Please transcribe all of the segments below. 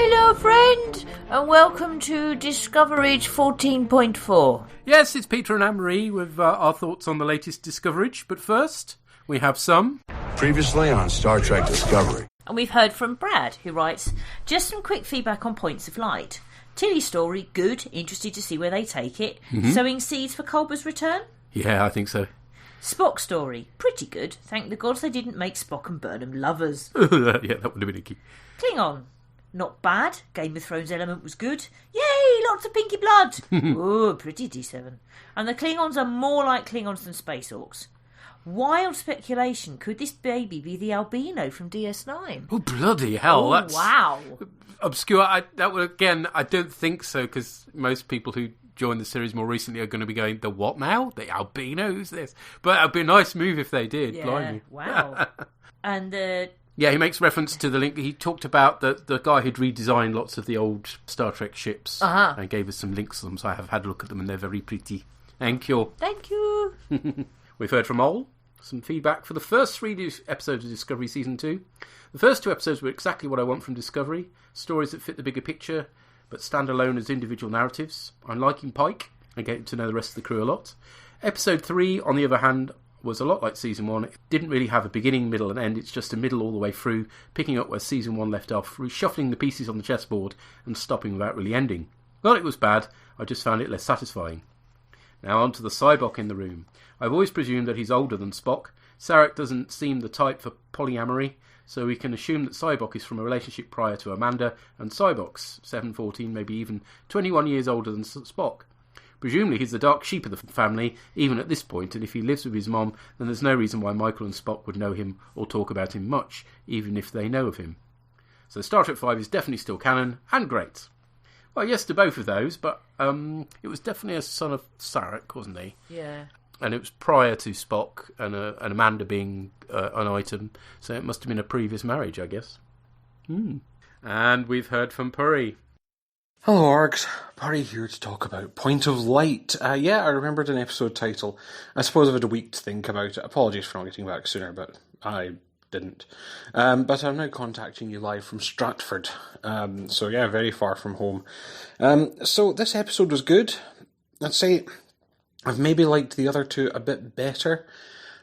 Hello, friend, and welcome to Discoverage 14.4. Yes, it's Peter and Anne-Marie with our thoughts on the latest Discoverage, but first, we have some... Previously on Star Trek Discovery. And we've heard from Brad, who writes, just some quick feedback on Points of Light. Tilly's story, good, interested to see where they take it. Sowing seeds for Culber's return? Yeah, I think so. Spock story, pretty good. Thank the gods they didn't make Spock and Burnham lovers. Yeah, that would have been a key. Klingon, not bad. Game of Thrones element was good. Yay, lots of pinky blood. Ooh, pretty D7. And the Klingons are more like Klingons than Space Orcs. Wild speculation, could this baby be the albino from DS9? Oh, bloody hell, that's... wow. Obscure. I don't think so, because most people who joined the series more recently are going to be going, the what now? The albino? Who's this? But it'd be a nice move if they did. Yeah, blimey. wow. And yeah, he makes reference to the link. He talked about the guy who'd redesigned lots of the old Star Trek ships and gave us some links to them, so I have had a look at them and they're very pretty. Thank you. Thank you. We've heard from Obol. Some feedback for the first 3 episodes of Discovery Season 2. The first 2 episodes were exactly what I want from Discovery. Stories that fit the bigger picture, but stand alone as individual narratives. I'm liking Pike and getting to know the rest of the crew a lot. Episode 3, on the other hand, was a lot like Season 1. It didn't really have a beginning, middle and end. It's just a middle all the way through, picking up where Season 1 left off, reshuffling the pieces on the chessboard and stopping without really ending. Not it was bad, I just found it less satisfying. Now on to the Cybok in the room. I've always presumed that he's older than Spock. Sarek doesn't seem the type for polyamory, so we can assume that Cybok is from a relationship prior to Amanda, and Cybok's 7-14, maybe even 21 years older than Spock. Presumably he's the dark sheep of the family, even at this point, and if he lives with his mom, then there's no reason why Michael and Spock would know him or talk about him much, even if they know of him. So Star Trek V is definitely still canon, and great. Well, yes to both of those, but it was definitely a son of Sarek, wasn't he? Yeah. And it was prior to Spock and Amanda being an item, so it must have been a previous marriage, I guess. And we've heard from Puri. Hello, Orgs. Puri here to talk about Point of Light. Yeah, I remembered an episode title. I suppose I've had a week to think about it. Apologies for not getting back sooner, but I didn't. But I'm now contacting you live from Stratford. So yeah, very far from home. So this episode was good. I'd say I've maybe liked the other two a bit better,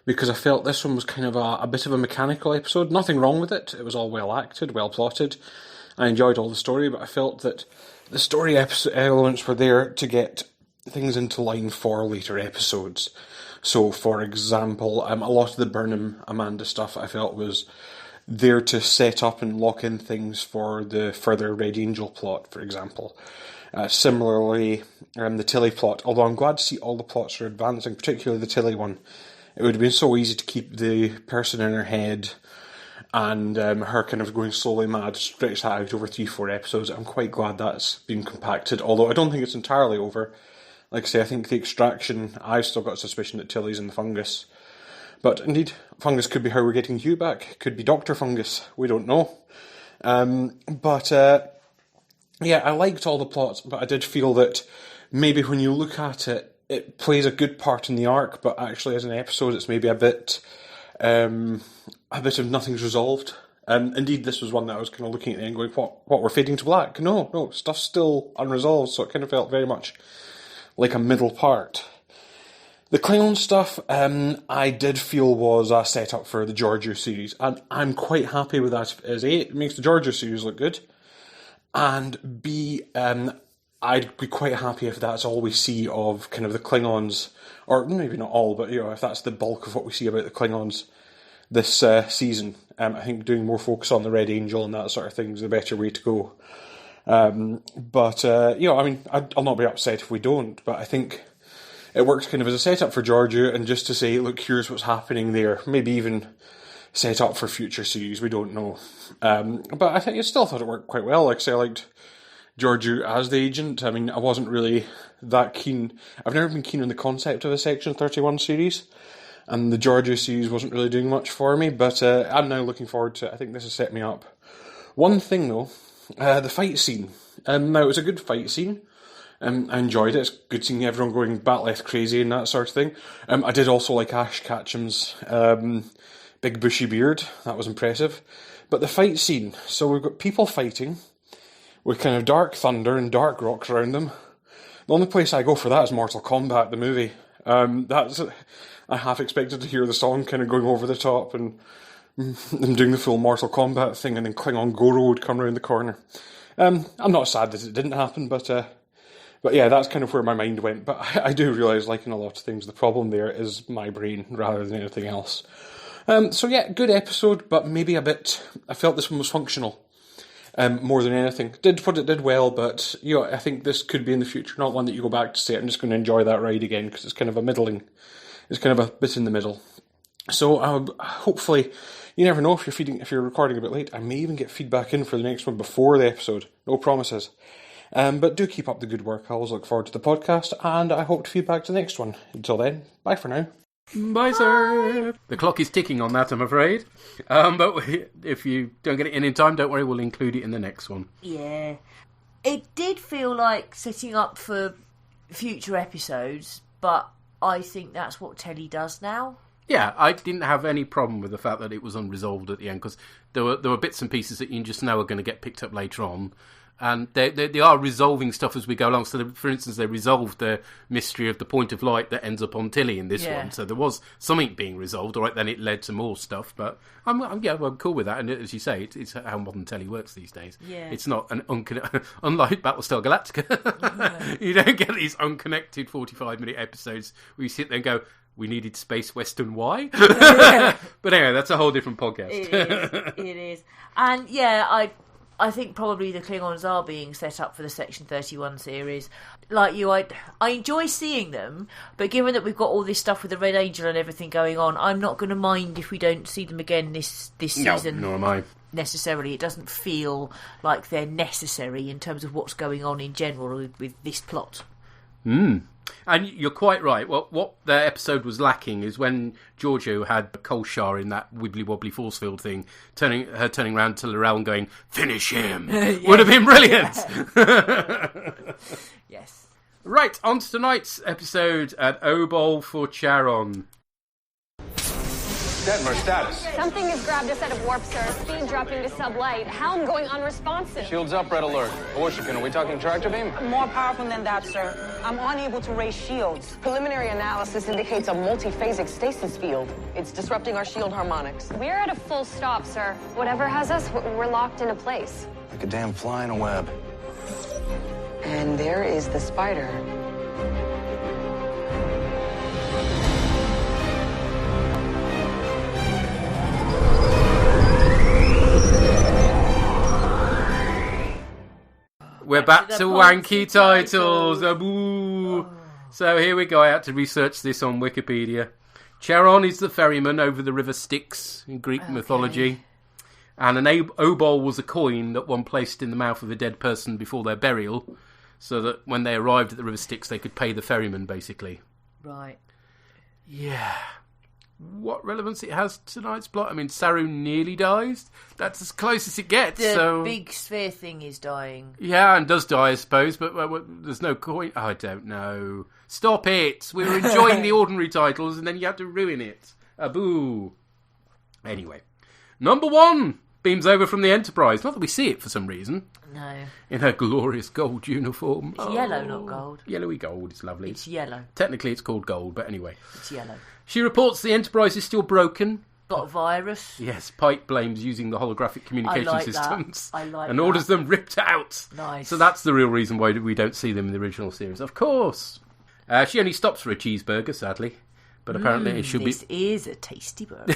because I felt this one was kind of a bit of a mechanical episode. Nothing wrong with it. It was all well acted, well plotted. I enjoyed all the story, but I felt that the story elements were there to get things into line for later episodes. So, for example, a lot of the Burnham-Amanda stuff I felt was there to set up and lock in things for the further Red Angel plot, for example. Similarly, the Tilly plot, although I'm glad to see all the plots are advancing, particularly the Tilly one. It would have been so easy to keep the person in her head and her kind of going slowly mad, stretch that out over 3-4 episodes. I'm quite glad that's been compacted, although I don't think it's entirely over. Like I say, I think the extraction, I've still got a suspicion that Tilly's in the fungus. But indeed, fungus could be how we're getting Hugh back. Could be Dr. Fungus. We don't know. Yeah, I liked all the plots, but I did feel that maybe when you look at it, it plays a good part in the arc, but actually as an episode it's maybe a bit of nothing's resolved. Indeed, this was one that I was kind of looking at the end going, what, we're fading to black? No, stuff's still unresolved, so it kind of felt very much like a middle part. The Klingon stuff, I did feel was a setup for the Georgiou series, and I'm quite happy with that as A. It makes the Georgiou series look good, and B, I'd be quite happy if that's all we see of kind of the Klingons, or maybe not all, but if that's the bulk of what we see about the Klingons this season. I think doing more focus on the Red Angel and that sort of thing is the better way to go. I mean, I'll not be upset if we don't, but I think it works kind of as a setup for Georgiou, and just to say, look, here's what's happening there. Maybe even set up for future series, we don't know. But I think I still thought it worked quite well. Like I say, I liked Georgiou as the agent. I mean, I wasn't really that keen. I've never been keen on the concept of a Section 31 series, and the Georgiou series wasn't really doing much for me, but I'm now looking forward to it. I think this has set me up. One thing though, the fight scene. Now, it was a good fight scene. I enjoyed it. It's good seeing everyone going bat-left crazy and that sort of thing. I did also like Ash Ketchum's big bushy beard. That was impressive. But the fight scene, so we've got people fighting. with kind of dark thunder and dark rocks around them. The only place I go for that is Mortal Kombat, the movie. I half expected to hear the song kind of going over the top and them doing the full Mortal Kombat thing, and then Klingon Goro would come around the corner. I'm not sad that it didn't happen, but yeah, that's kind of where my mind went. But I do realise, like in a lot of things, the problem there is my brain rather than anything else. So yeah, good episode, but maybe a bit... I felt this one was functional more than anything. Did what it did well, but I think this could be in the future, not one that you go back to say, I'm just going to enjoy that ride again, because it's kind of a middling... It's kind of a bit in the middle. So hopefully, you never know if you're recording a bit late. I may even get feedback in for the next one before the episode. No promises. But do keep up the good work. I always look forward to the podcast, and I hope to feedback to the next one. Until then, bye for now. Bye, sir. The clock is ticking on that, I'm afraid. But if you don't get it in time, don't worry, we'll include it in the next one. Yeah. It did feel like setting up for future episodes, but I think that's what telly does now. Yeah, I didn't have any problem with the fact that it was unresolved at the end, because there were bits and pieces that you just know are going to get picked up later on. And they are resolving stuff as we go along. So, for instance, they resolved the mystery of the point of light that ends up on Tilly in this one. So there was something being resolved. All right, then it led to more stuff. But I'm cool with that. And as you say, it's how modern telly works these days. Yeah. It's not unlike Battlestar Galactica. You don't get these unconnected 45-minute episodes where you sit there and go, we needed Space Western Y. But anyway, that's a whole different podcast. It is. And yeah, I think probably the Klingons are being set up for the Section 31 series. Like you, I enjoy seeing them, but given that we've got all this stuff with the Red Angel and everything going on, I'm not going to mind if we don't see them again this season. No, nor am I. Necessarily. It doesn't feel like they're necessary in terms of what's going on in general with this plot. And you're quite right. Well, what the episode was lacking is when Giorgio had Kolshar in that wibbly-wobbly force field thing, turning around to L'Rell and going, finish him! Would have been brilliant! Yes. Right, on to tonight's episode at Obol For Charon. Detmer, status. Something has grabbed us out of warp, sir. Speed dropping to sublight. Helm going unresponsive. Shields up, red alert. Orshikin, are we talking tractor beam? More powerful than that, sir. I'm unable to raise shields. Preliminary analysis indicates a multi-phasic stasis field. It's disrupting our shield harmonics. We're at a full stop, sir. Whatever has us, we're locked into place. Like a damn fly in a web. And there is the spider. We're back to wanky titles. Aboo. So here we go. I had to research this on Wikipedia. Charon is the ferryman over the river Styx in Greek mythology. And an obol was a coin that one placed in the mouth of a dead person before their burial, so that when they arrived at the river Styx, they could pay the ferryman, basically. Right. Yeah. What relevance it has to tonight's plot? I mean, Saru nearly dies. That's as close as it gets. The big sphere thing is dying. Yeah, and does die, I suppose, but there's no coin. I don't know. Stop it. We were enjoying the ordinary titles, and then you have to ruin it. Aboo. Anyway. Number 1 beams over from the Enterprise. Not that we see it for some reason. No. In her glorious gold uniform. It's yellow, not gold. Yellowy gold. It's lovely. It's yellow. Technically, it's called gold, but anyway. It's yellow. She reports the Enterprise is still broken. Got a virus. Yes, Pike blames using the holographic communication I like systems. That. I like and that. orders them ripped out. Nice. So that's the real reason why we don't see them in the original series. Of course. She only stops for a cheeseburger, sadly. But apparently it should This is a tasty burger.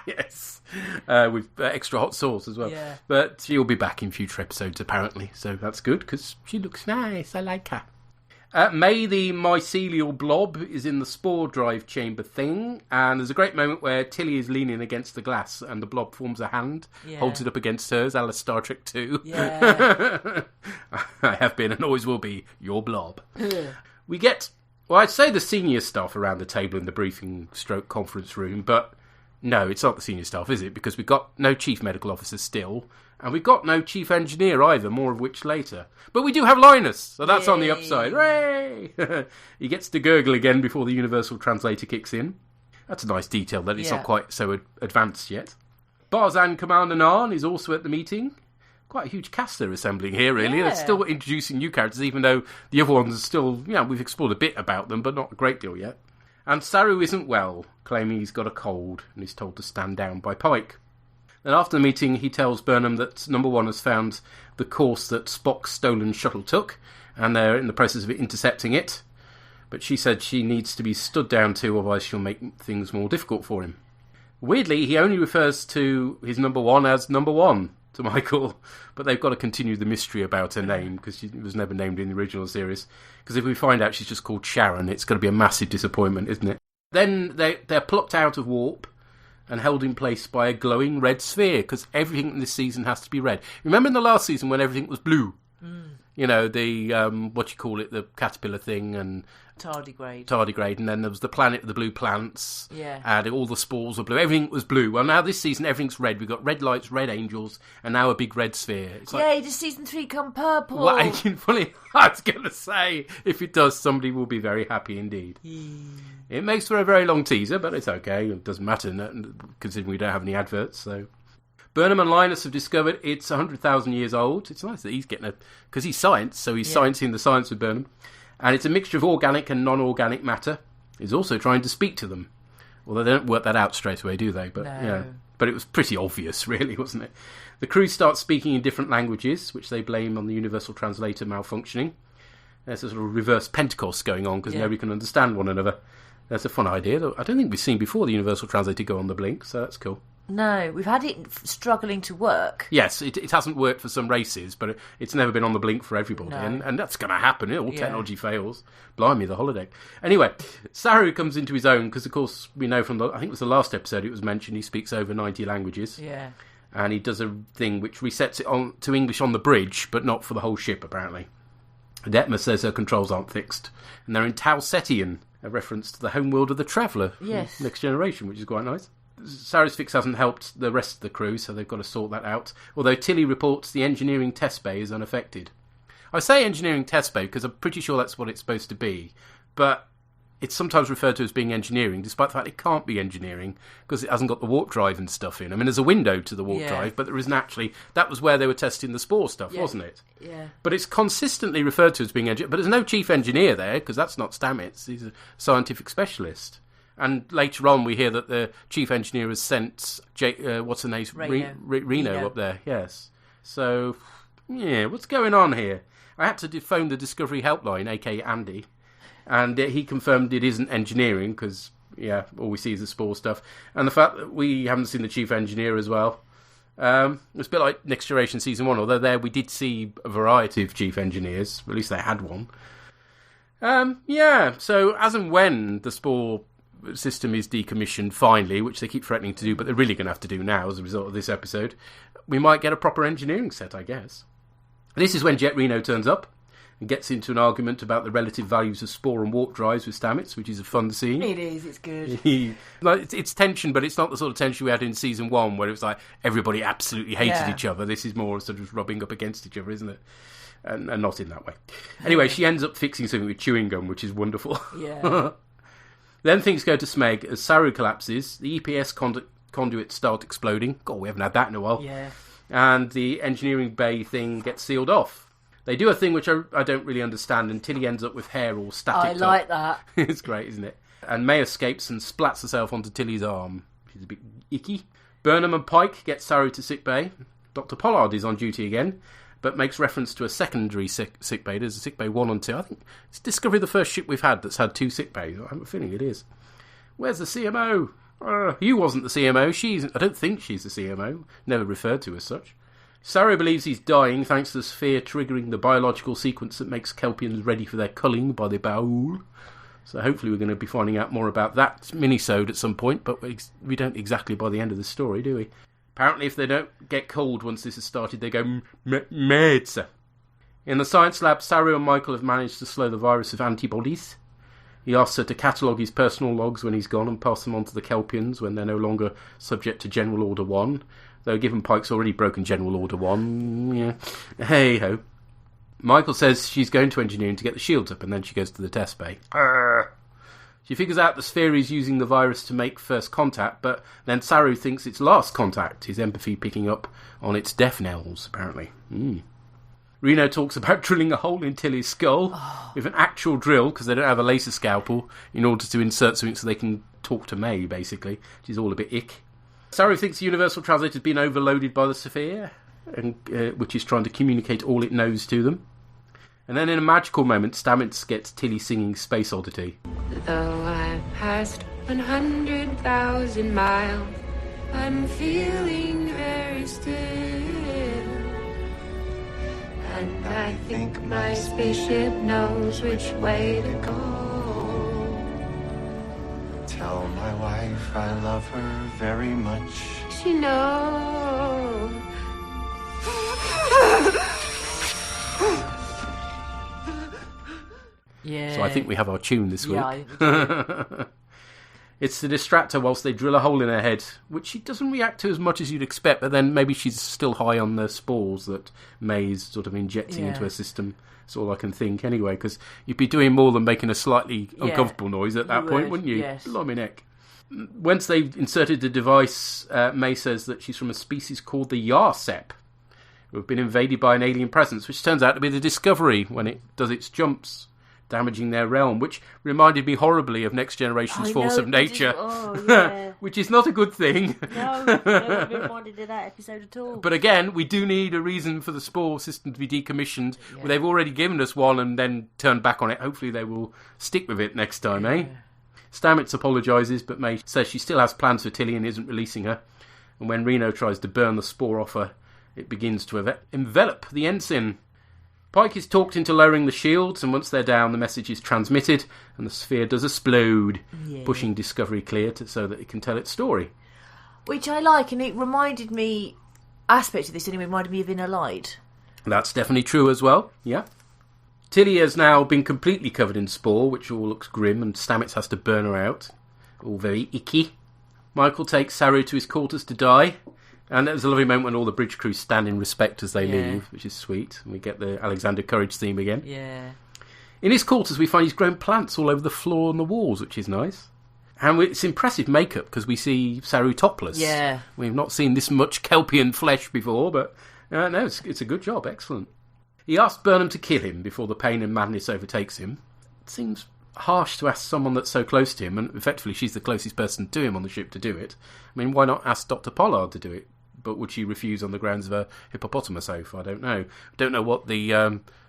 Yes. With extra hot sauce as well. Yeah. But she'll be back in future episodes, apparently. So that's good, because she looks nice. I like her. May the mycelial blob is in the spore drive chamber thing, and there's a great moment where Tilly is leaning against the glass and the blob forms a hand, holds it up against hers, a la Star Trek 2. Yeah. I have been and always will be your blob. We get, well, I'd say the senior staff around the table in the briefing stroke conference room, but no, it's not the senior staff, is it? Because we've got no chief medical officer still, and we've got no chief engineer either, more of which later. But we do have Linus, so that's on the upside. Hooray! He gets to gurgle again before the universal translator kicks in. That's a nice detail that it's not quite so advanced yet. Barzan Commander Narn is also at the meeting. quite a huge cast they're assembling here, really. Yeah. They're still introducing new characters, even though the other ones are still, we've explored a bit about them, but not a great deal yet. And Saru isn't well, claiming he's got a cold, and is told to stand down by Pike. Then after the meeting, he tells Burnham that Number One has found the course that Spock's stolen shuttle took, and they're in the process of intercepting it. But she said she needs to be stood down too, otherwise she'll make things more difficult for him. Weirdly, he only refers to his Number One as Number One to Michael, but they've got to continue the mystery about her name, because she was never named in the original series. Because if we find out she's just called Sharon, it's going to be a massive disappointment, isn't it? Then they're plucked out of warp and held in place by a glowing red sphere, because everything in this season has to be red. Remember in the last season when everything was blue? The caterpillar thing and tardigrade, and then there was the planet of the blue plants, and all the spores were blue. Everything was blue. Well, now this season everything's red. We've got red lights, red angels, and now a big red sphere. It's Yay, does season 3 come purple? Well, I was going to say, if it does, somebody will be very happy indeed. It makes for a very long teaser, but it's okay. It doesn't matter, considering we don't have any adverts, so... Burnham and Linus have discovered it's 100,000 years old. It's nice that he's getting because he's science, so he's sciencing the science with Burnham. And it's a mixture of organic and non-organic matter. He's also trying to speak to them. Although they don't work that out straight away, do they? But no. But it was pretty obvious, really, wasn't it? The crew start speaking in different languages, which they blame on the universal translator malfunctioning. There's a sort of reverse Pentecost going on, because nobody can understand one another. That's a fun idea. I don't think we've seen before the universal translator go on the blink, so that's cool. No, we've had it struggling to work. Yes, it hasn't worked for some races, but it's never been on the blink for everybody, and that's going to happen. All technology fails. Blimey, the holodeck. Anyway, Saru comes into his own, because, of course, we know from I think it was the last episode it was mentioned, he speaks over 90 languages. Yeah. And he does a thing which resets it on to English on the bridge, but not for the whole ship, apparently. Detmer says her controls aren't fixed, and they're in Talsetian, a reference to the homeworld of the Traveller. Yes. Next Generation, which is quite nice. Saru's fix hasn't helped the rest of the crew, so they've got to sort that out. Although Tilly reports the engineering test bay is unaffected. I say engineering test bay because I'm pretty sure that's what it's supposed to be, but it's sometimes referred to as being engineering, despite the fact it can't be engineering, because it hasn't got the warp drive and stuff in. I mean, there's a window to the warp drive, but there isn't actually... That was where they were testing the spore stuff, wasn't it? Yeah. But it's consistently referred to as being engineering. But there's no chief engineer there, because that's not Stamets. He's a scientific specialist. And later on, we hear that the chief engineer has sent what's her name? Reno up there. Yes. So, what's going on here? I had to phone the Discovery helpline, aka Andy, and he confirmed it isn't engineering because all we see is the spore stuff, and the fact that we haven't seen the chief engineer as well. It's a bit like Next Generation Season 1, although there we did see a variety of chief engineers. At least they had one. So as and when the spore system is decommissioned finally, which they keep threatening to do, but they're really going to have to do now as a result of this episode, we might get a proper engineering set, I guess. This is when Jet Reno turns up and gets into an argument about the relative values of spore and warp drives with Stamets, which is a fun scene. It is, it's good. It's tension, but it's not the sort of tension we had in Season 1 where it was like everybody absolutely hated each other. This is more sort of rubbing up against each other, isn't it? And not in that way. Anyway, she ends up fixing something with chewing gum, which is wonderful. Yeah. Then things go to Smeg as Saru collapses, the EPS conduits start exploding. God, we haven't had that in a while. Yeah. And the engineering bay thing gets sealed off. They do a thing which I don't really understand, and Tilly ends up with hair all static. I like that. It's great, isn't it? And May escapes and splats herself onto Tilly's arm. She's a bit icky. Burnham and Pike get Saru to sickbay. Dr. Pollard is on duty again, but makes reference to a secondary sickbay. There's a sickbay 1 and 2. I think it's Discovery the first ship we've had that's had 2 sickbays. I have a feeling it is. Where's the CMO? You wasn't the CMO. I don't think she's the CMO. Never referred to as such. Saru believes he's dying thanks to the sphere triggering the biological sequence that makes Kelpians ready for their culling by the Baul. So hopefully we're going to be finding out more about that mini-sode at some point, but we don't exactly by the end of the story, do we? Apparently, if they don't get cold once this has started, they go meds. In the science lab, Saru and Michael have managed to slow the virus of antibodies. He asks her to catalogue his personal logs when he's gone and pass them on to the Kelpians when they're no longer subject to General Order 1. Though given Pike's already broken General Order 1, hey-ho. Michael says she's going to engineering to get the shields up, and then she goes to the test bay. She figures out the sphere is using the virus to make first contact, but then Saru thinks it's last contact, his empathy picking up on its death knells, apparently. Reno talks about drilling a hole in Tilly's skull with an actual drill, because they don't have a laser scalpel, in order to insert something so they can talk to May, basically, which is all a bit ick. Saru thinks the Universal Translator has been overloaded by the sphere, and which is trying to communicate all it knows to them. And then in a magical moment, Stamets gets Tilly singing Space Oddity. Though I've passed 100,000 miles, I'm feeling very still. And I think my spaceship knows which way to go. Tell my wife I love her very much. She knows. Yeah. So I think we have our tune this week. Yeah, I think we do. It's the distractor whilst they drill a hole in her head, which she doesn't react to as much as you'd expect, but then maybe she's still high on the spores that May's sort of injecting into her system. That's all I can think anyway, because you'd be doing more than making a slightly uncomfortable noise at that point, wouldn't you? Yes. Blimey neck. Once they've inserted the device, May says that she's from a species called the Yarsep, who have been invaded by an alien presence, which turns out to be the Discovery when it does its jumps, damaging their realm, which reminded me horribly of Next Generation's Force of Nature, which is not a good thing. No, I don't reminded of that episode at all. But again, we do need a reason for the spore system to be decommissioned. Yeah. Well, they've already given us one and then turned back on it. Hopefully they will stick with it next time, eh? Stamets apologises, but May says she still has plans for Tilly and isn't releasing her. And when Reno tries to burn the spore off her, it begins to envelop the ensign. Pike is talked into lowering the shields, and once they're down, the message is transmitted, and the sphere does explode, pushing Discovery clear so that it can tell its story. Which I like, and it reminded me, aspects of this anyway, reminded me of Inner Light. That's definitely true as well, yeah. Tilly has now been completely covered in spore, which all looks grim, and Stamets has to burn her out. All very icky. Michael takes Saru to his quarters to die. And there's a lovely moment when all the bridge crew stand in respect as they leave, which is sweet. And we get the Alexander Courage theme again. Yeah. In his quarters, we find he's grown plants all over the floor and the walls, which is nice. And it's impressive makeup, because we see Saru topless. Yeah. We've not seen this much Kelpian flesh before, but no, it's a good job. Excellent. He asks Burnham to kill him before the pain and madness overtakes him. It seems harsh to ask someone that's so close to him, and effectively she's the closest person to him on the ship to do it. I mean, why not ask Dr. Pollard to do it? But would she refuse on the grounds of a hippopotamus oath? I don't know. Don't know what the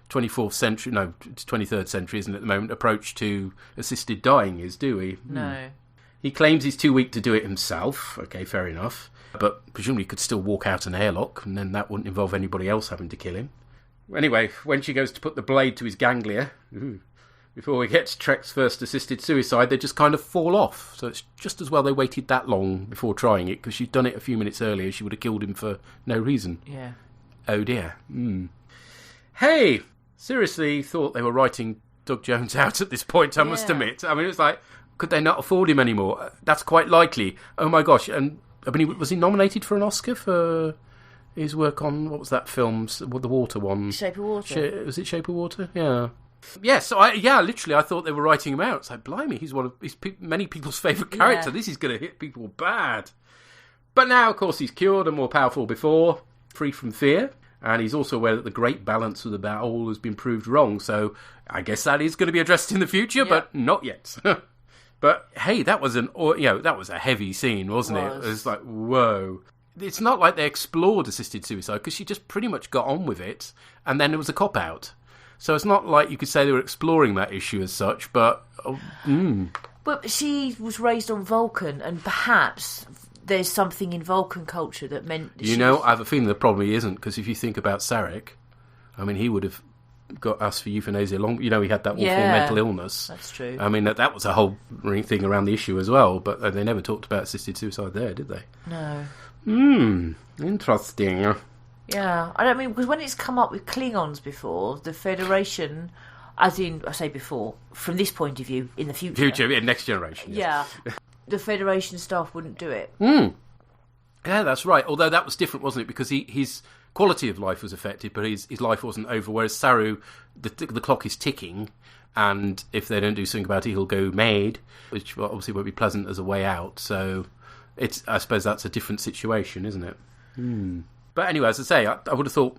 24th century, no, it's 23rd century, isn't it, at the moment, approach to assisted dying is, do we? No. He claims he's too weak to do it himself. Okay, fair enough. But presumably he could still walk out an airlock, and then that wouldn't involve anybody else having to kill him. Anyway, when she goes to put the blade to his ganglia, before he gets Trek's first assisted suicide, they just kind of fall off. So it's just as well they waited that long before trying it, because she'd done it a few minutes earlier. She would have killed him for no reason. Yeah. Oh dear. Hey, seriously thought they were writing Doug Jones out at this point, I must admit. I mean, it was like, could they not afford him anymore? That's quite likely. Oh my gosh. And I mean, was he nominated for an Oscar for his work on, what was that film, the water one? Shape of Water. Was it Shape of Water? Yeah. Yes, so literally, I thought they were writing him out. It's like, blimey, he's one of many people's favourite characters. This is going to hit people bad. But now, of course, he's cured and more powerful before, free from fear, and he's also aware that the great balance of the battle has been proved wrong. So I guess that is going to be addressed in the future, but not yet. But hey, that was a heavy scene, wasn't it? It was like, whoa. It's not like they explored assisted suicide, because she just pretty much got on with it, and then it was a cop out. So it's not like you could say they were exploring that issue as such, but... But she was raised on Vulcan, and perhaps there's something in Vulcan culture that meant... I have a feeling the problem isn't, because if you think about Sarek, I mean, he would have got asked for euthanasia long... he had that awful mental illness. That's true. I mean, that was a whole thing around the issue as well, but they never talked about assisted suicide there, did they? No. Interesting. Yeah, I don't mean, because when it's come up with Klingons before, the Federation, as in, I say before, from this point of view, in the future. Next generation. Yes. Yeah, the Federation staff wouldn't do it. Yeah, that's right. Although that was different, wasn't it? Because his quality of life was affected, but his life wasn't over, whereas Saru, the clock is ticking, and if they don't do something about it, he'll go mad, which obviously won't be pleasant as a way out. So I suppose that's a different situation, isn't it? But anyway, as I say, I would have thought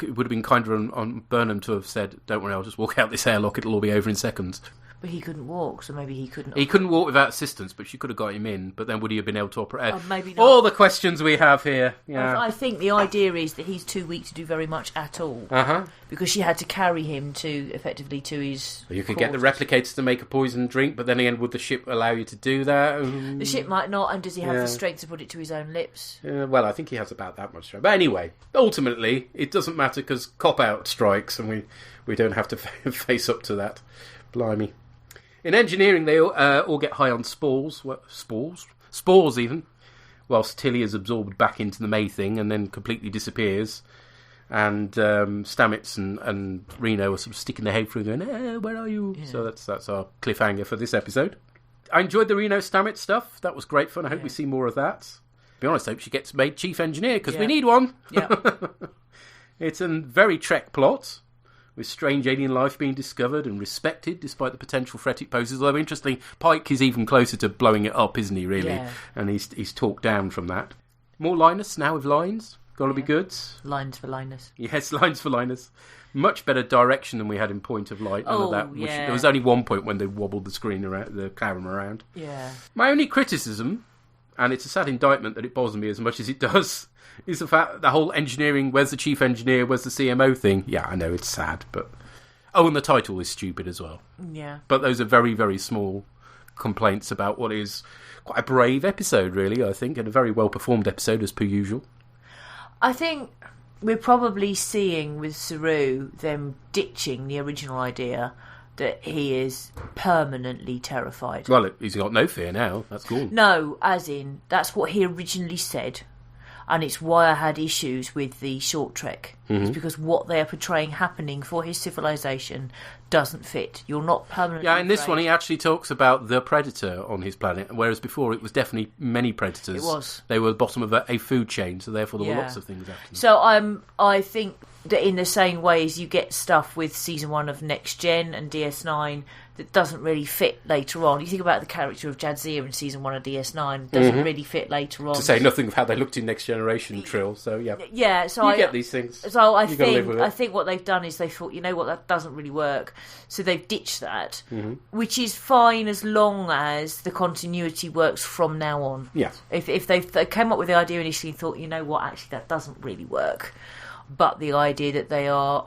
it would have been kinder on Burnham to have said, don't worry, I'll just walk out this airlock, it'll all be over in seconds. But he couldn't walk, so maybe he couldn't... He couldn't walk without assistance, but she could have got him in, but then would he have been able to operate? Maybe not. All the questions we have here. Yeah. I think the idea is that he's too weak to do very much at all. Because she had to carry him effectively to his... You could get the replicators to make a poison drink, but then again, would the ship allow you to do that? The ship might not, and does he have the strength to put it to his own lips? Well, I think he has about that much strength. But anyway, ultimately, it doesn't matter because cop-out strikes, and we don't have to face up to that. Blimey. In engineering, they all get high on spores even, whilst Tilly is absorbed back into the May thing and then completely disappears. And Stamets and Reno are sort of sticking their head through going, where are you? Yeah. So that's our cliffhanger for this episode. I enjoyed the Reno Stamets stuff. That was great fun. I hope we see more of that. To be honest, I hope she gets made chief engineer because we need one. Yeah. It's a very Trek plot, with strange alien life being discovered and respected despite the potential threat it poses. Although, interestingly, Pike is even closer to blowing it up, isn't he, really? Yeah. And he's talked down from that. More Linus now with lines. Gotta be good. Lines for Linus. Yes, lines for Linus. Much better direction than we had in Point of Light. There was only one point when they wobbled the screen around, the camera around. Yeah. My only criticism, and it's a sad indictment that it bothers me as much as it does, is the fact that the whole engineering, where's the chief engineer, where's the CMO thing. Yeah, I know, it's sad, but... Oh, and the title is stupid as well. Yeah. But those are very, very small complaints about what is quite a brave episode, really, I think, and a very well-performed episode, as per usual. I think we're probably seeing with Saru them ditching the original idea that he is permanently terrified. Well, he's got no fear now. That's cool. No, as in, that's what he originally said. And it's why I had issues with the short trek. It's because what they are portraying happening for his civilization doesn't fit. You're not permanently Yeah, in this one he actually talks about the predator on his planet, whereas before it was definitely many predators. It was. They were the bottom of a food chain, so therefore there were lots of things happening. So I think that in the same way as you get stuff with Season 1 of Next Gen and DS9 that doesn't really fit later on. You think about the character of Jadzia in Season 1 of DS9, doesn't really fit later on. To say nothing of how they looked in Next Generation Trill, so yeah. Yeah, so you get these things. So I think what they've done is they thought, you know what, that doesn't really work. So they've ditched that, which is fine as long as the continuity works from now on. Yeah. If they came up with the idea initially and thought, you know what, actually that doesn't really work. But the idea that they are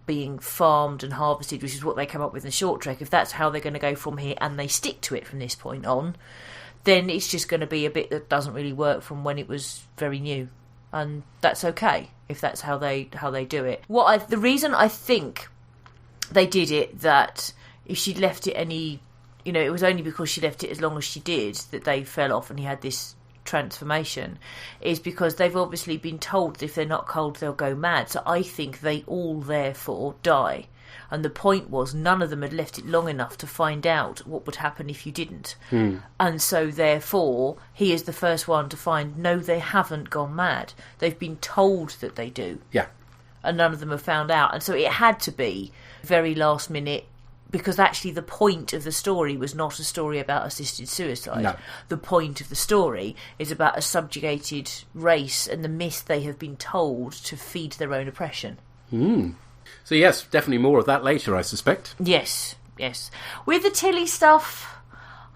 being farmed and harvested, which is what they came up with in the short trek, if that's how they're going to go from here and they stick to it from this point on, then it's just going to be a bit that doesn't really work from when it was very new. And that's okay if that's how they do it. The reason I think they did it, that if she'd left it any, it was only because she left it as long as she did that they fell off and he had this transformation, is because they've obviously been told that if they're not cold they'll go mad. So I think they all therefore die. And the point was none of them had left it long enough to find out what would happen if you didn't. And so therefore he is the first one to find, no, they haven't gone mad. They've been told that they do. Yeah. And none of them have found out. And so it had to be very last minute, because actually the point of the story was not a story about assisted suicide. No. The point of the story is about a subjugated race and the myth they have been told to feed their own oppression. So yes, definitely more of that later, I suspect. Yes. With the Tilly stuff,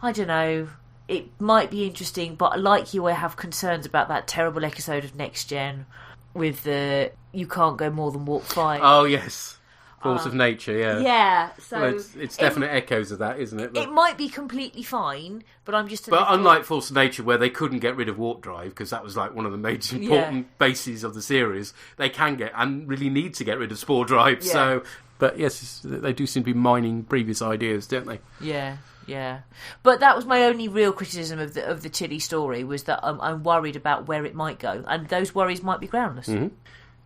I don't know. It might be interesting, but like you, I have concerns about that terrible episode of Next Gen with the you can't go more than warp 5. Oh, yes. Force of nature, yeah. Yeah, so... Well, it's definite echoes of that, isn't it? It might be completely fine, but I'm just... But unlike Force of Nature, where they couldn't get rid of warp drive, because that was like one of the most important bases of the series, they can get, and really need to get rid of spore drive, so... But yes, they do seem to be mining previous ideas, don't they? Yeah. But that was my only real criticism of the Tilly story, was that I'm worried about where it might go, and those worries might be groundless.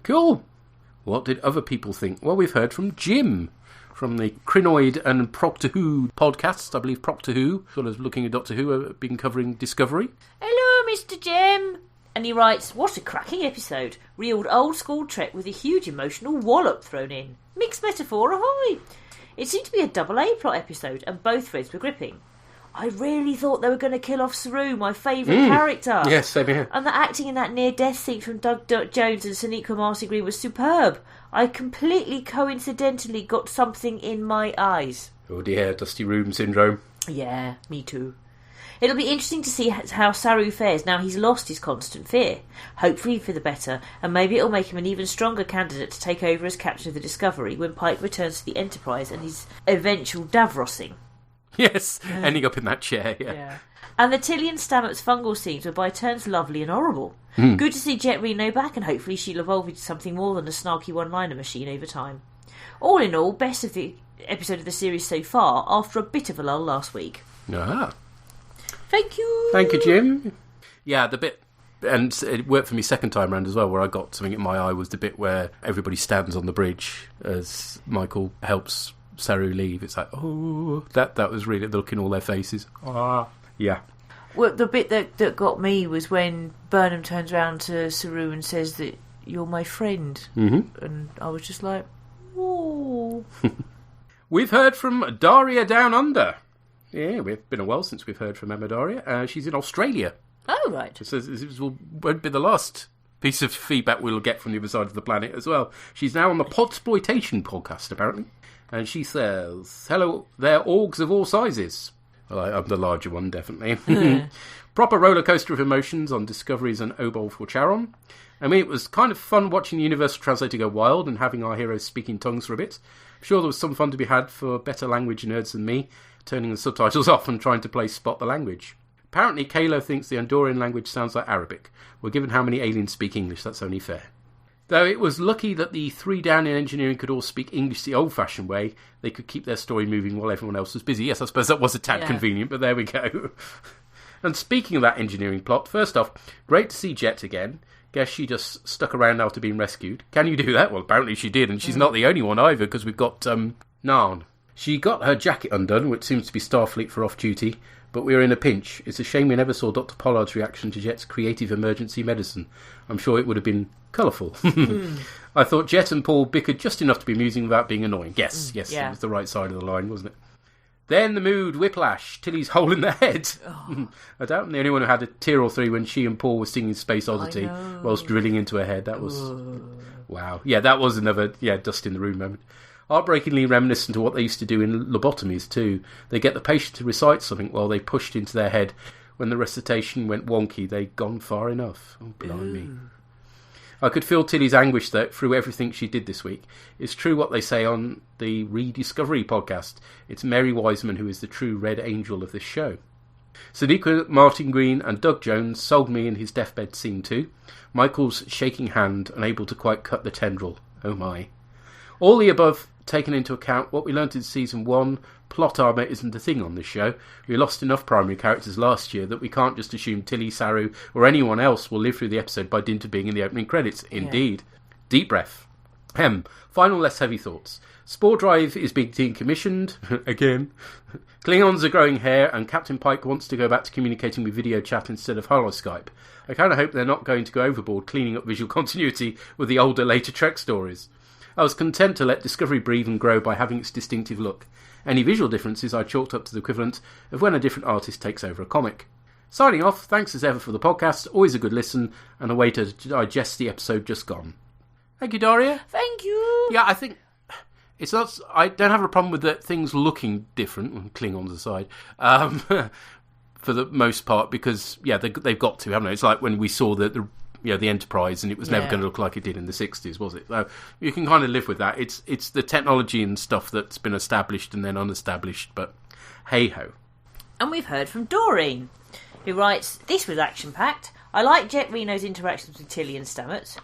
Cool. What did other people think? Well, we've heard from Jim, from the Crinoid and Proctor Who podcasts. I believe Proctor Who, sort of looking at Doctor Who, have been covering Discovery. Hello, Mr. Jim. And he writes, what a cracking episode. Real old school Trek with a huge emotional wallop thrown in. Mixed metaphor, ahoy. It seemed to be a double A plot episode, and both threads were gripping. I really thought they were going to kill off Saru, my favourite character. Yes, same here. And the acting in that near-death scene from Doug Jones and Sonequa Marcy Green was superb. I completely coincidentally got something in my eyes. Oh dear, Dusty Room syndrome. Yeah, me too. It'll be interesting to see how Saru fares now he's lost his constant fear. Hopefully for the better, and maybe it'll make him an even stronger candidate to take over as captain of the Discovery when Pike returns to the Enterprise and his eventual Davrosing. Yes, ending up in that chair, yeah. And the Tilly and Stamets fungal scenes were by turns lovely and horrible. Good to see Jet Reno back, and hopefully she'll evolve into something more than a snarky one-liner machine over time. All in all, best of the episode of the series so far, after a bit of a lull last week. Ah. Thank you. Thank you, Jim. Yeah, the bit, and it worked for me second time round as well, where I got something in my eye, was the bit where everybody stands on the bridge as Michael helps Saru leave. It's like, oh, that was really the look in all their faces. Yeah. Well, the bit that got me was when Burnham turns around to Saru and says that you're my friend. Mm-hmm. And I was just like, oh. We've heard from Daria Down Under. Yeah, we've been a while since we've heard from Emma Daria. She's in Australia. Oh, right. So this won't be the last piece of feedback we'll get from the other side of the planet as well. She's now on the Podsploitation podcast, apparently. And she says, hello there, orgs of all sizes. Well, I'm the larger one, definitely. Proper roller coaster of emotions on Discoveries and Obol For Charon. I mean, it was kind of fun watching the Universal Translator go wild and having our heroes speak in tongues for a bit. I'm sure there was some fun to be had for better language nerds than me, turning the subtitles off and trying to play Spot the Language. Apparently, Kalo thinks the Andorian language sounds like Arabic. Well, given how many aliens speak English, that's only fair. Though it was lucky that the 3 down in engineering could all speak English the old-fashioned way, they could keep their story moving while everyone else was busy. Yes, I suppose that was a tad convenient, but there we go. And speaking of that engineering plot, first off, great to see Jet again. Guess she just stuck around after being rescued. Can you do that? Well, apparently she did, and she's not the only one either, because we've got Narn. She got her jacket undone, which seems to be Starfleet for off-duty, but we were in a pinch. It's a shame we never saw Dr. Pollard's reaction to Jet's creative emergency medicine. I'm sure it would have been colourful. I thought Jet and Paul bickered just enough to be amusing without being annoying. Yes, it was the right side of the line, wasn't it? Then the mood, whiplash, Tilly's hole in the head. Oh. I doubt I'm the only one who had a tear or three when she and Paul were singing Space Oddity whilst drilling into her head. That was... Wow. Yeah, that was another, dust in the room moment. Heartbreakingly reminiscent of what they used to do in lobotomies too. They get the patient to recite something while they pushed into their head. When the recitation went wonky, they'd gone far enough. Oh, blimey. I could feel Tilly's anguish though through everything she did this week. It's true what they say on the Rediscovery podcast. It's Mary Wiseman who is the true red angel of this show. Sonequa Martin Green and Doug Jones sold me in his deathbed scene too. Michael's shaking hand, unable to quite cut the tendril. Oh my. All the above taken into account what we learnt in season 1, plot armour isn't a thing on this show. We lost enough primary characters last year that we can't just assume Tilly, Saru or anyone else will live through the episode by dint of being in the opening credits. Indeed. Deep breath. Final less heavy thoughts. Spore Drive is being decommissioned. Again. Klingons are growing hair and Captain Pike wants to go back to communicating with video chat instead of holoskype. I kind of hope they're not going to go overboard cleaning up visual continuity with the older, later Trek stories. I was content to let Discovery breathe and grow by having its distinctive look. Any visual differences I chalked up to the equivalent of when a different artist takes over a comic. Signing off, thanks as ever for the podcast, always a good listen, and a way to digest the episode just gone. Thank you, Daria. Thank you. Yeah, I think it's not. I don't have a problem with the things looking different, Klingons aside, for the most part, because they've got to, haven't they? It's like when we saw the Enterprise, and it was never going to look like it did in the 60s, was it? So you can kind of live with that. It's the technology and stuff that's been established and then unestablished, but hey-ho. And we've heard from Doreen, who writes, this was action-packed. I like Jet Reno's interactions with Tilly and Stamets.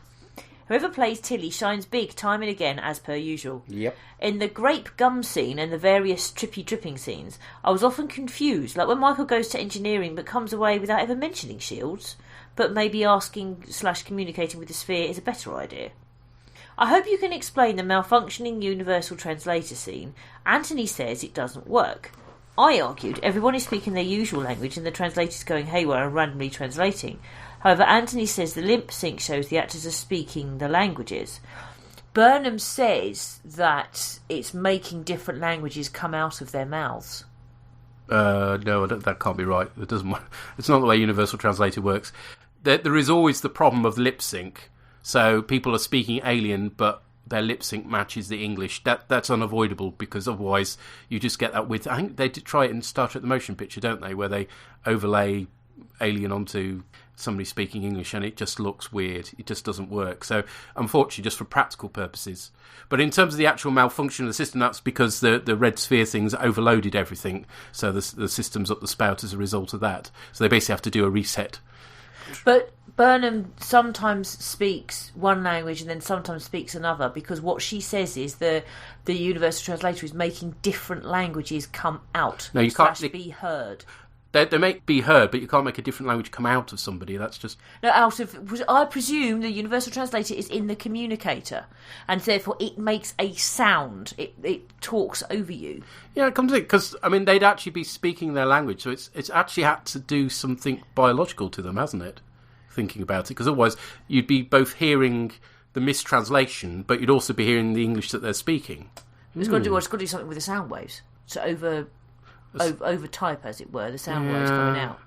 Whoever plays Tilly shines big time and again, as per usual. Yep. In the grape gum scene and the various trippy dripping scenes, I was often confused, like when Michael goes to engineering but comes away without ever mentioning shields, but maybe asking/communicating with the sphere is a better idea. I hope you can explain the malfunctioning universal translator scene. Anthony says it doesn't work. I argued everyone is speaking their usual language and the translator's going haywire and randomly translating. However, Anthony says the limp sync shows the actors are speaking the languages. Burnham says that it's making different languages come out of their mouths. No, that can't be right. It doesn't. It's not the way Universal Translator works. There is always the problem of lip sync. So people are speaking alien, but their lip sync matches the English. That's unavoidable, because otherwise you just get that with... I think they did try it in Star Trek The Motion Picture, don't they? Where they overlay alien onto somebody speaking English, and it just looks weird. It just doesn't work. So, unfortunately, just for practical purposes. But in terms of the actual malfunction of the system, that's because the red sphere things overloaded everything. So the system's up the spout as a result of that. So they basically have to do a reset. But Burnham sometimes speaks one language and then sometimes speaks another, because what she says is the Universal Translator is making different languages come out. No, you can't be heard. They may be heard, but you can't make a different language come out of somebody. That's just... No, out of... I presume the Universal Translator is in the communicator, and therefore it makes a sound. It talks over you. Yeah, it comes to it, because, I mean, they'd actually be speaking their language, so it's actually had to do something biological to them, hasn't it? Thinking about it, because otherwise you'd be both hearing the mistranslation, but you'd also be hearing the English that they're speaking. It's got to do something with the sound waves. So over type, as it were, the sound waves coming out.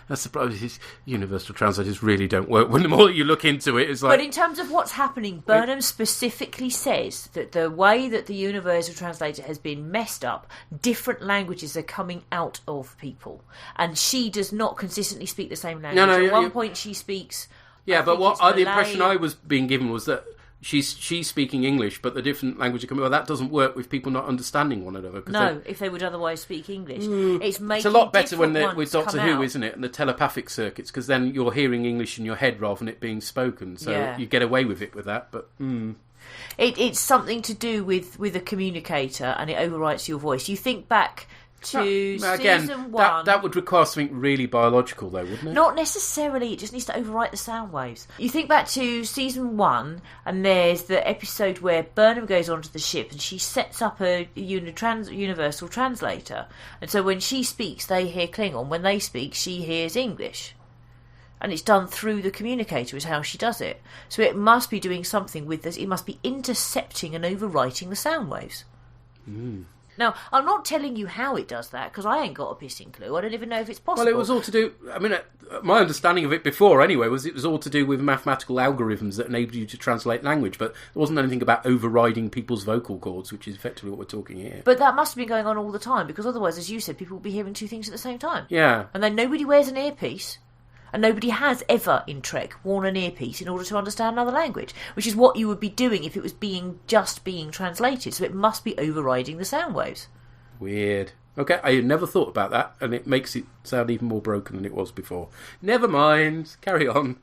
That's the problem. Universal translators really don't work. When the more you look into it, it's like... But in terms of what's happening, Burnham specifically says that the way that the Universal Translator has been messed up, different languages are coming out of people. And she does not consistently speak the same language. At one point she speaks... Yeah, but the impression I was being given was that she's speaking English, but the different language are coming... Well, that doesn't work with people not understanding one another. No, if they would otherwise speak English. It's a lot better when they're with Doctor Who, isn't it? And the telepathic circuits, because then you're hearing English in your head rather than it being spoken. So you get away with it with that, but... It's something to do with a communicator, and it overwrites your voice. You think back to season 1... That would require something really biological, though, wouldn't it? Not necessarily. It just needs to overwrite the sound waves. You think back to season 1, and there's the episode where Burnham goes onto the ship and she sets up a universal translator. And so when she speaks, they hear Klingon. When they speak, she hears English. And it's done through the communicator is how she does it. So it must be doing something with this. It must be intercepting and overwriting the sound waves. Now, I'm not telling you how it does that, because I ain't got a pissing clue. I don't even know if it's possible. Well, it was all to do... I mean, my understanding of it before, anyway, was it was all to do with mathematical algorithms that enabled you to translate language, but there wasn't anything about overriding people's vocal cords, which is effectively what we're talking here. But that must have been going on all the time, because otherwise, as you said, people would be hearing two things at the same time. Yeah. And then nobody wears an earpiece. And nobody has ever, in Trek, worn an earpiece in order to understand another language, which is what you would be doing if it was being translated. So it must be overriding the sound waves. Weird. Okay, I had never thought about that, and it makes it sound even more broken than it was before. Never mind. Carry on.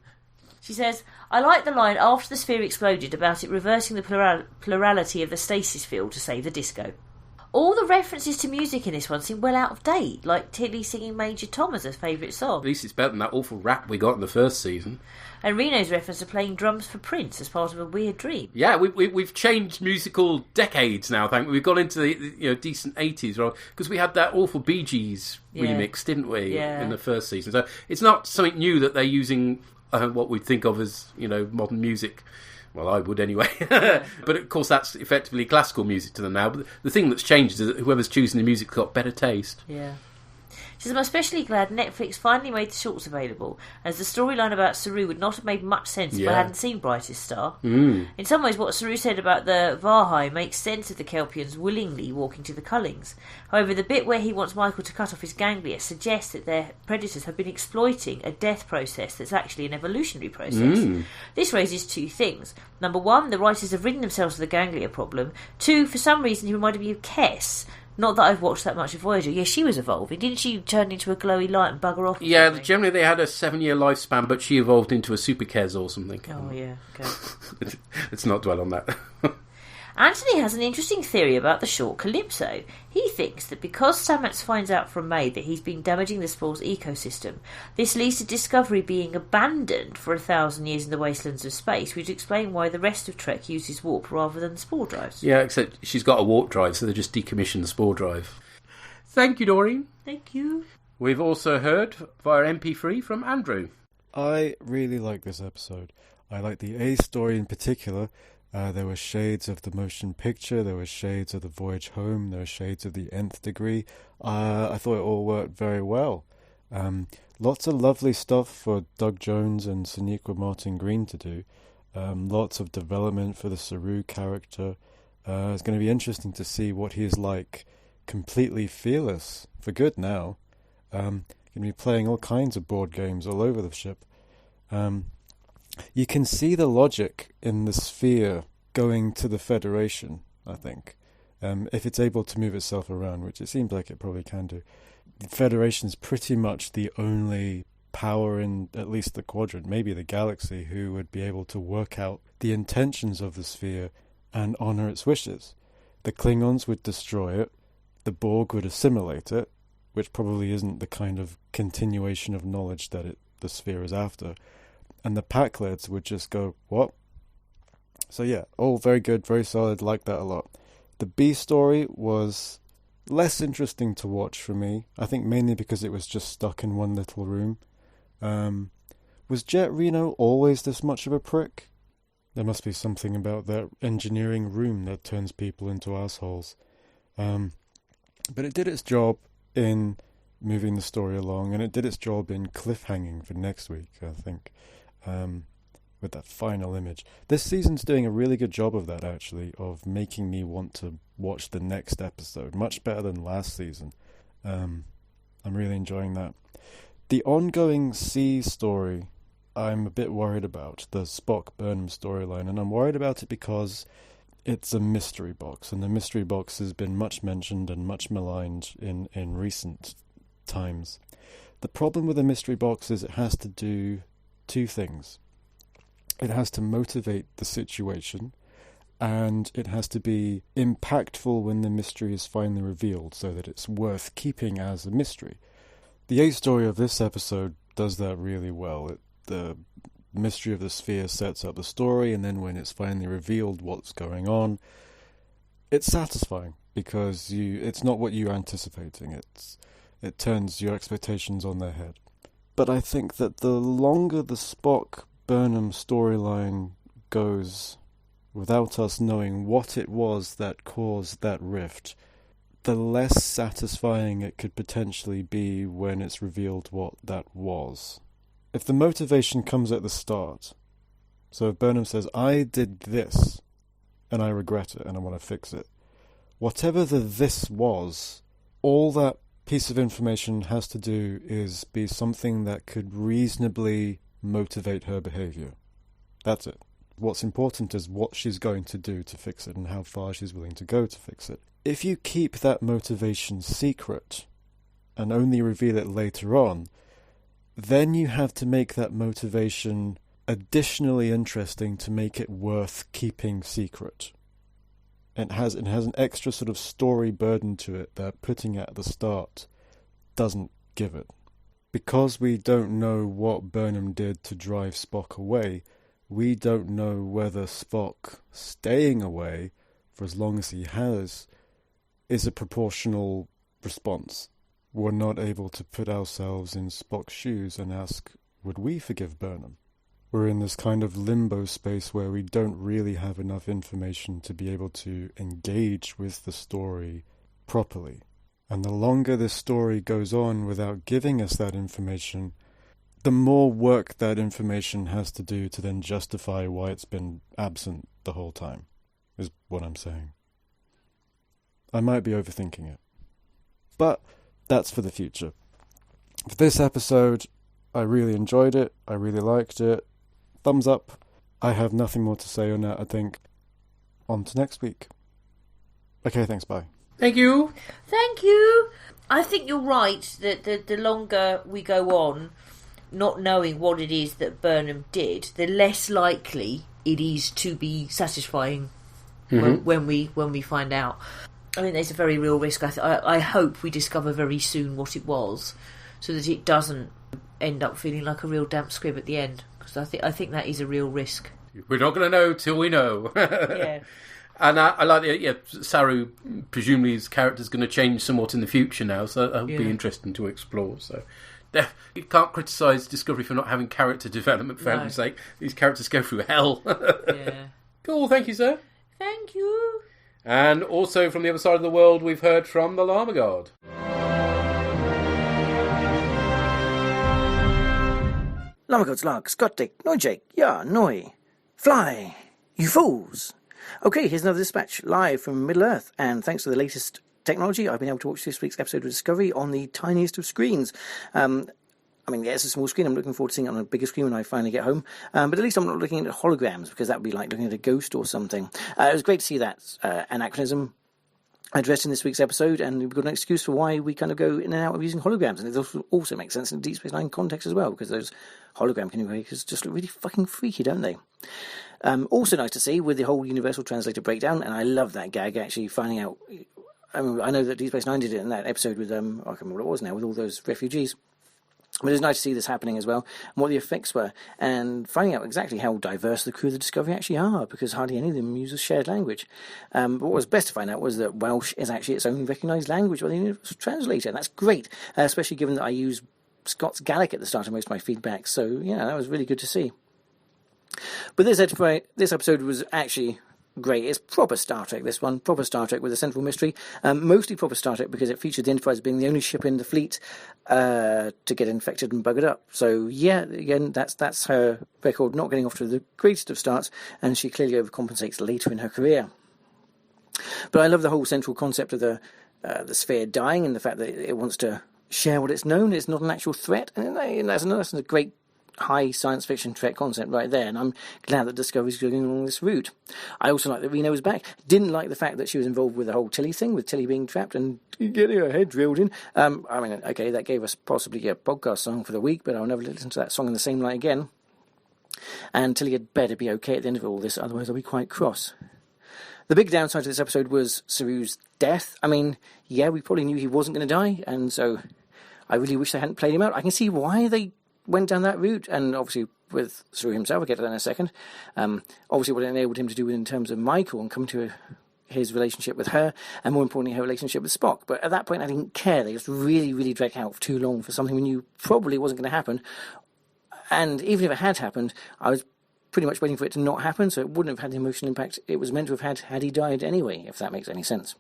She says, I like the line after the sphere exploded about it reversing the plurality of the stasis field to save the disco. All the references to music in this one seem well out of date, like Tilly singing Major Tom as her favourite song. At least it's better than that awful rap we got in the first season. And Reno's reference to playing drums for Prince as part of a weird dream. Yeah, we've changed musical decades now, thank you. We've gone into the decent 80s, right? Because we had that awful Bee Gees remix, didn't we, in the first season. So it's not something new that they're using what we'd think of as, modern music. Well, I would anyway. But of course that's effectively classical music to them now. But the thing that's changed is that whoever's choosing the music's got better taste. Yeah. She says, I'm especially glad Netflix finally made the shorts available, as the storyline about Saru would not have made much sense if I hadn't seen Brightest Star. In some ways, what Saru said about the Vahai makes sense of the Kelpians willingly walking to the Cullings. However, the bit where he wants Michael to cut off his ganglia suggests that their predators have been exploiting a death process that's actually an evolutionary process. This raises two things. Number one, the writers have ridden themselves of the ganglia problem. Two, for some reason, he reminded me of Kess. Not that I've watched that much of Voyager. Yeah, she was evolving. Didn't she turn into a glowy light and bugger off? Yeah, generally they had a 7-year lifespan, but she evolved into a super Kez or something. Oh, yeah. Okay. Let's not dwell on that. Anthony has an interesting theory about the short Calypso. He thinks that because Stamets finds out from May that he's been damaging the Spore's ecosystem, this leads to Discovery being abandoned for 1,000 years in the wastelands of space, which would explain why the rest of Trek uses warp rather than spore drives. Yeah, except she's got a warp drive, so they just decommission the spore drive. Thank you, Doreen. Thank you. We've also heard via MP3 from Andrew. I really like this episode. I like the A story in particular, There were shades of the motion picture, there were shades of the voyage home, there were shades of the Nth Degree. I thought it all worked very well. Lots of lovely stuff for Doug Jones and Sonequa Martin Green to do. Lots of development for the Saru character. It's going to be interesting to see what he is like, completely fearless, for good now. Going to be playing all kinds of board games all over the ship. You can see the logic in the sphere going to the Federation, I think. If it's able to move itself around, which it seems like it probably can do. The Federation's pretty much the only power in at least the quadrant, maybe the galaxy, who would be able to work out the intentions of the sphere and honour its wishes. The Klingons would destroy it, the Borg would assimilate it, which probably isn't the kind of continuation of knowledge that the sphere is after, and the Pakleds would just go, what? So yeah, all very good, very solid, like that a lot. The B story was less interesting to watch for me, I think mainly because it was just stuck in one little room. Was Jet Reno always this much of a prick? There must be something about that engineering room that turns people into assholes. But it did its job in moving the story along, and it did its job in cliffhanging for next week, I think, with that final image. This season's doing a really good job of that, actually, of making me want to watch the next episode, much better than last season. I'm really enjoying that. The ongoing C story, I'm a bit worried about, the Spock-Burnham storyline, and I'm worried about it because it's a mystery box, and the mystery box has been much mentioned and much maligned in recent times. The problem with a mystery box is it has to do two things. It has to motivate the situation, and it has to be impactful when the mystery is finally revealed so that it's worth keeping as a mystery. The A story of this episode does that really well. The mystery of the sphere sets up the story, and then when it's finally revealed what's going on, it's satisfying because it's not what you're anticipating. It turns your expectations on their head. But I think that the longer the Spock-Burnham storyline goes without us knowing what it was that caused that rift, the less satisfying it could potentially be when it's revealed what that was. If the motivation comes at the start, so if Burnham says, I did this, and I regret it, and I want to fix it, whatever the this was, all that piece of information has to do is be something that could reasonably motivate her behaviour. That's it. What's important is what she's going to do to fix it and how far she's willing to go to fix it. If you keep that motivation secret and only reveal it later on, then you have to make that motivation additionally interesting to make it worth keeping secret. It has an extra sort of story burden to it that putting it at the start doesn't give it. Because we don't know what Burnham did to drive Spock away, we don't know whether Spock staying away for as long as he has is a proportional response. We're not able to put ourselves in Spock's shoes and ask, would we forgive Burnham? We're in this kind of limbo space where we don't really have enough information to be able to engage with the story properly. And the longer this story goes on without giving us that information, the more work that information has to do to then justify why it's been absent the whole time, is what I'm saying. I might be overthinking it. But that's for the future. For this episode, I really enjoyed it. I really liked it. Thumbs up. I have nothing more to say on that, I think. On to next week. Okay, thanks, bye. Thank you. Thank you. I think you're right that the longer we go on, not knowing what it is that Burnham did, the less likely it is to be satisfying when we find out. I think there's a very real risk. I hope we discover very soon what it was, so that it doesn't end up feeling like a real damp squib at the end. Because I think that is a real risk. We're not going to know till we know. Yeah. And I like it. Yeah, Saru, presumably his character's going to change somewhat in the future now, so that'll be interesting to explore. So you can't criticise Discovery for not having character development, for heaven's sake. These characters go through hell. Yeah. Cool, thank you, sir. Thank you. And also from the other side of the world, we've heard from the Llama God. Llama God's Lark, Scott Dick, Noi Jake, Ya, Noi, Fly, you fools. Okay, here's another dispatch live from Middle-earth, and thanks to the latest technology, I've been able to watch this week's episode of Discovery on the tiniest of screens. I mean, yeah, it's a small screen. I'm looking forward to seeing it on a bigger screen when I finally get home. But at least I'm not looking at holograms, because that would be like looking at a ghost or something. It was great to see that anachronism addressed in this week's episode, and we've got an excuse for why we kind of go in and out of using holograms. And it also makes sense in Deep Space Nine context as well, because those hologram communicators just look really fucking freaky, don't they? Also nice to see with the whole Universal Translator breakdown, and I love that gag, actually finding out. I mean, I know that Deep Space Nine did it in that episode with, I can't remember what it was now, with all those refugees. But it's nice to see this happening as well, and what the effects were, and finding out exactly how diverse the crew of the Discovery actually are, because hardly any of them use a shared language. But what was best to find out was that Welsh is actually its own recognised language by the Universal Translator, and that's great, especially given that I use Scots Gaelic at the start of most of my feedback, so yeah, that was really good to see. But this episode was actually great. It's proper Star Trek, this one. Proper Star Trek with a central mystery. Mostly proper Star Trek because it featured the Enterprise being the only ship in the fleet to get infected and buggered up. So, yeah, again, that's her record not getting off to the greatest of starts, and she clearly overcompensates later in her career. But I love the whole central concept of the sphere dying, and the fact that it wants to share what it's known. It's not an actual threat, and that's a great high science fiction Trek concept right there, and I'm glad that Discovery's going along this route. I also like that Reno was back. Didn't like the fact that she was involved with the whole Tilly thing, with Tilly being trapped and getting her head drilled in. I mean, okay, that gave us possibly a podcast song for the week, but I'll never listen to that song in the same light again. And Tilly had better be okay at the end of all this, otherwise I'll be quite cross. The big downside to this episode was Saru's death. I mean, yeah, we probably knew he wasn't going to die, and so I really wish they hadn't played him out. I can see why they went down that route, and obviously with Saru himself, I'll get to that in a second. Obviously what it enabled him to do in terms of Michael and come to his relationship with her, and more importantly her relationship with Spock. But at that point I didn't care. They just really, really dragged out for too long for something we knew probably wasn't going to happen. And even if it had happened, I was pretty much waiting for it to not happen, so it wouldn't have had the emotional impact it was meant to have had he died anyway, if that makes any sense.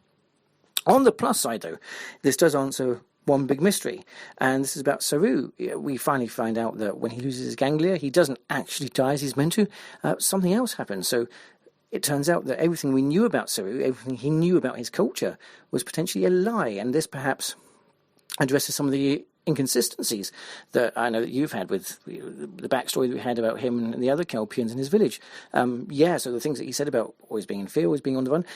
On the plus side though, this does answer one big mystery, and this is about Saru. We finally find out that when he loses his ganglia, he doesn't actually die as he's meant to. Something else happens. So it turns out that everything we knew about Saru, everything he knew about his culture, was potentially a lie, and this perhaps addresses some of the inconsistencies that I know that you've had with the backstory that we had about him and the other Kelpians in his village. So the things that he said about always being in fear, always being on the run,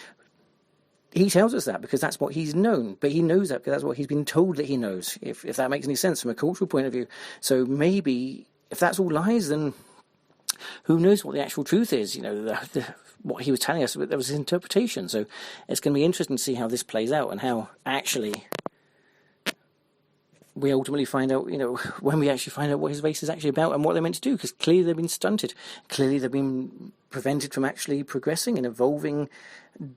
he tells us that because that's what he's known, but he knows that because that's what he's been told that he knows, if that makes any sense from a cultural point of view. So maybe if that's all lies, then who knows what the actual truth is? You know, what he was telling us, but there was his interpretation. So it's going to be interesting to see how this plays out and how actually we ultimately find out, you know, when we actually find out what his race is actually about and what they're meant to do, because clearly they've been stunted. Clearly they've been prevented from actually progressing and evolving,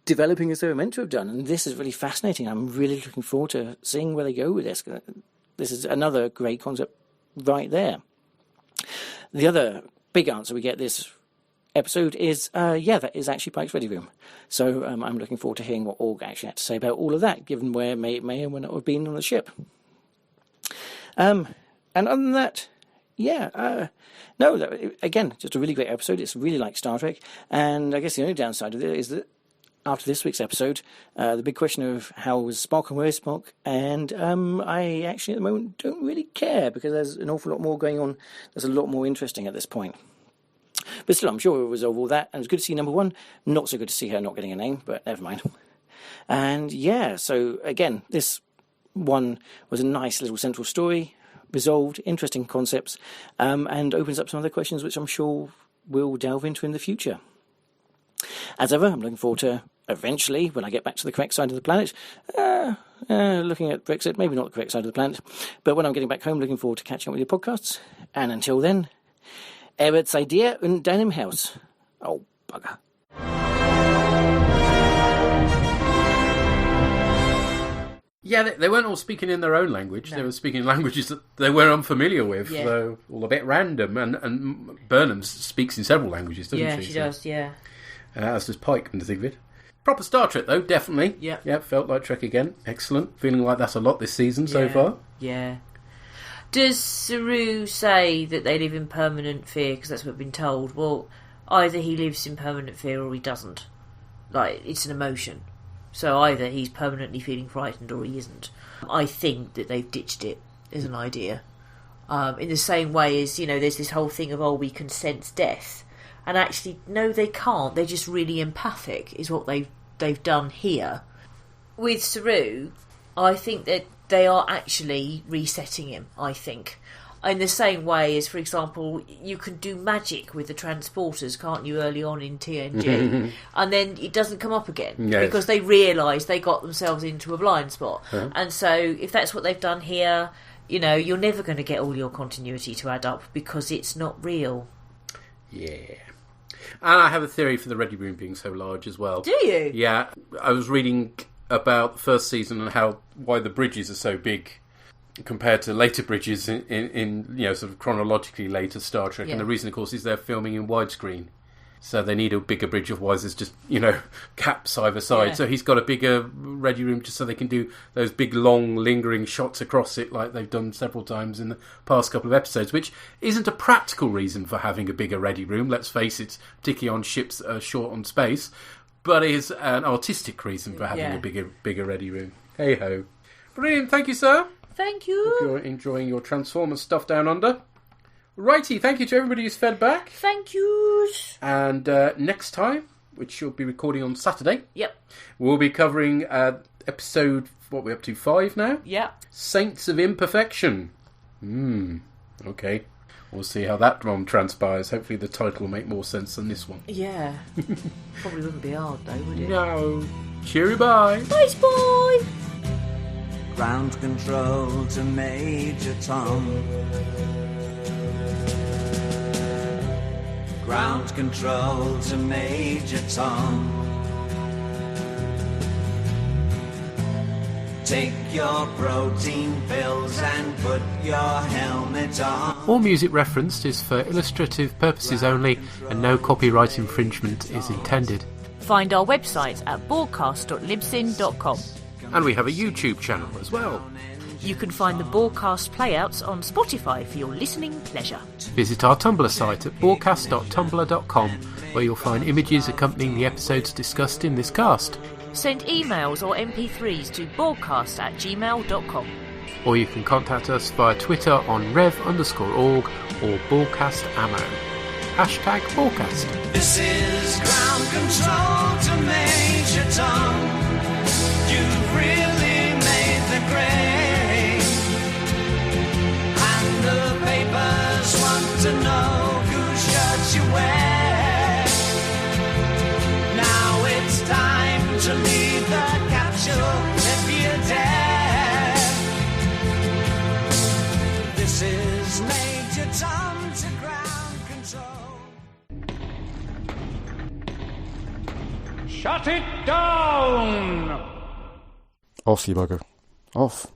developing as they were meant to have done. And this is really fascinating. I'm really looking forward to seeing where they go with this. This is another great concept right there. The other big answer we get this episode is, that is actually Pike's Ready Room. So I'm looking forward to hearing what Org actually had to say about all of that, given where it may or may not have been on the ship. And other than that, again, just a really great episode. It's really like Star Trek. And I guess the only downside of it is that after this week's episode, the big question of how was Spock and where is Spock? And I actually at the moment don't really care because there's an awful lot more going on. There's a lot more interesting at this point. But still, I'm sure we'll resolve all that. And it's good to see number one. Not so good to see her not getting a name, but never mind. And so again, this one was a nice little central story, resolved, interesting concepts, and opens up some other questions which I'm sure we'll delve into in the future. As ever, I'm looking forward to eventually, when I get back to the correct side of the planet, looking at Brexit, maybe not the correct side of the planet, but when I'm getting back home, looking forward to catching up with your podcasts. And until then, Everts idea und deinem Haus. Oh, bugger. Yeah, they weren't all speaking in their own language. No. They were speaking languages that they were unfamiliar with, so all a bit random. And Burnham speaks in several languages, doesn't she? Yeah, she does, yeah. As does Pike, come to think of it. Proper Star Trek, though, definitely. Yeah, felt like Trek again. Excellent. Feeling like that's a lot this season so far. Yeah. Does Saru say that they live in permanent fear? Because that's what we've been told. Well, either he lives in permanent fear or he doesn't. Like, it's an emotion. So either he's permanently feeling frightened or he isn't. I think that they've ditched it as an idea. In the same way as, there's this whole thing of, we can sense death. And actually, no, they can't. They're just really empathic, is what they've done here. With Saru, I think that they are actually resetting him, I think. In the same way as, for example, you can do magic with the transporters, can't you, early on in TNG? And then it doesn't come up again. Yes. Because they realise they got themselves into a blind spot. And so, if that's what they've done here, you're never going to get all your continuity to add up because it's not real. Yeah. And I have a theory for the Ready Room being so large as well. Do you? Yeah. I was reading about the first season and why the bridges are so big compared to later bridges in sort of chronologically later Star Trek. And the reason, of course, is they're filming in widescreen. So they need a bigger bridge, otherwise there's just, gaps either side. Yeah. So he's got a bigger Ready Room just so they can do those big, long, lingering shots across it like they've done several times in the past couple of episodes, which isn't a practical reason for having a bigger Ready Room, let's face it, particularly on ships that are short on space, but is an artistic reason for having a bigger Ready Room. Hey-ho. Brilliant, thank you, sir. Thank you. Hope you're enjoying your Transformers stuff down under. Righty, thank you to everybody who's fed back. Thank you. And next time, which you'll be recording on Saturday, we'll be covering episode, what we're up to, 5 now? Yeah. Saints of Imperfection. Okay. We'll see how that one transpires. Hopefully the title will make more sense than this one. Yeah. Probably wouldn't be hard, though, would it? No. Cheery bye. Bye, boy. Ground control to Major Tom. Ground control to Major Tom. Take your protein pills and put your helmet on. All music referenced is for illustrative purposes only, and no copyright infringement is intended. Find our website at borgcast.libsyn.com. And we have a YouTube channel as well. You can find the Borgcast playouts on Spotify for your listening pleasure. Visit our Tumblr site at borgcast.tumblr.com, where you'll find images accompanying the episodes discussed in this cast. Send emails or MP3s to borgcast@gmail.com. Or you can contact us via Twitter on rev_org or borgcastammo. Hashtag Borgcast. This is ground control to Major Tom. You've really made the grade. And the papers want to know whose shirt you wear. Now it's time to leave the capsule if you dare. This is Major Tom to ground control. Shut it down! Off, you bugger. Off.